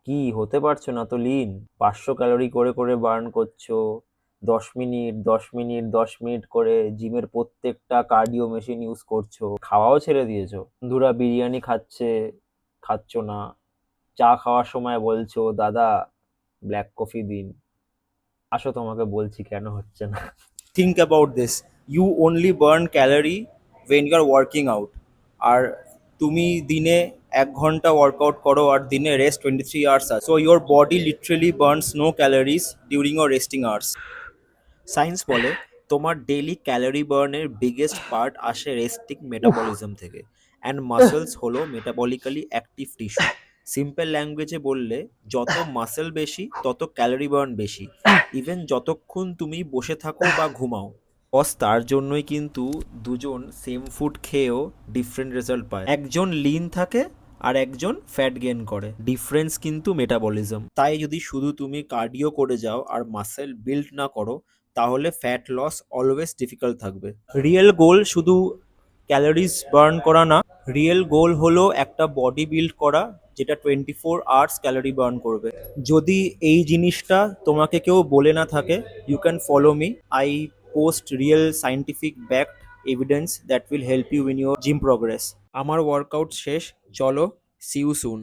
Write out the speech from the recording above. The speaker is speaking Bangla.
কি হতে পারছো না তো লিন? 500 ক্যালোরি করে করে বার্ন করছো, 10 মিনিট 10 মিনিট 10 মিনিট করে জিমের প্রত্যেকটা কার্ডিও মেশিন ইউজ করছো, খাওয়াও ছেড়ে দিয়েছো। বন্ধুরা বিরিয়ানি খাচ্ছে, খাচ্ছ না। চা খাওয়ার সময় বলছো দাদা ব্ল্যাক কফি দিন। আসো তোমাকে বলছি কেন হচ্ছে না। Think about this. You only burn calorie when you are working out. আর তুমি দিনে 1 ঘন্টা ওয়ার্কআউট করো আর দিনে রেস্ট 23 hours আছে, so your body literally burns no calories during your resting hours. Science বলে তোমার ডেইলি ক্যালোরি বার্নের বিগেস্ট পার্ট আসে রেস্টিং উফ। মেটাবলিজম থেকে, অ্যান্ড মাসেলস হলো মেটাবলিক্যালি অ্যাক্টিভ টিস্যু। সিম্পল ল্যাঙ্গুয়েজে বললে, যত মাসেল বেশি তত ক্যালোরি বার্ন বেশি, ইভেন যতক্ষণ তুমি বসে থাকো বা ঘুমাও। বস তার জন্যই কিন্তু দুজন সেম ফুড খেয়েও ডিফারেন্ট রেজাল্ট পায়, একজন লিন থাকে আর একজন ফ্যাট গেইন করে। ডিফারেন্স কিন্তু মেটাবলিজম। তাই যদি শুধু তুমি কার্ডিও করে যাও আর মাসেল বিল্ড না করো, তাহলে ফ্যাট লস অলওয়েজ ডিফিকাল্ট থাকবে। রিয়েল গোল শুধু ক্যালোরিজ বার্ন করা না, রিয়েল গোল হলো একটা বডি বিল্ড করা যেটা 24 আওয়ার্স ক্যালোরি বার্ন করবে। যদি এই জিনিসটা তোমাকে কেউ বলে না থাকে, you can follow me. I post real scientific backed evidence that will help you in your gym progress. আমার ওয়ার্কআউট শেষ, চলো, সি ইউ সুন।